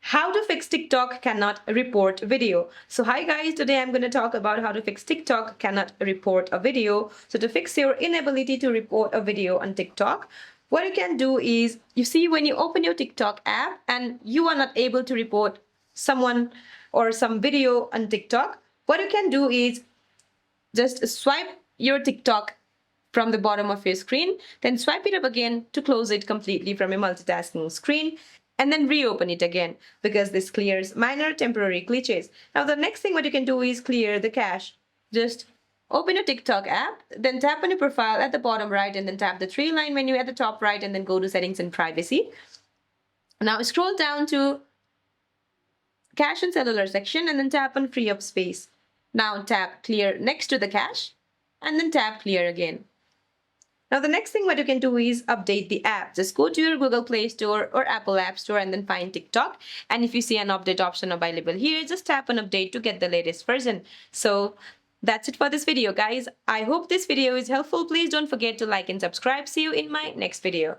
How to fix TikTok cannot report video. So hi guys, today I'm going to talk about how to fix TikTok cannot report a video. So to fix your inability to report a video on TikTok, what you can do is, you see when you open your TikTok app and you are not able to report someone or some video on TikTok, what you can do is just swipe your TikTok from the bottom of your screen, then swipe it up again to close it completely from your multitasking screen, and then reopen it again, because this clears minor temporary glitches. Now the next thing what you can do is clear the cache. Just open your TikTok app, then tap on your profile at the bottom right, and then tap the three-line menu at the top right, and then go to settings and privacy. Now scroll down to cache and cellular section, and then tap on free up space. Now tap clear next to the cache, and then tap clear again. Now the next thing what you can do is update the app. Just go to your Google Play Store or Apple App Store and then find TikTok. And if you see an update option available here, just tap on update to get the latest version. So that's it for this video, guys. I hope this video is helpful. Please don't forget to like and subscribe. See you in my next video.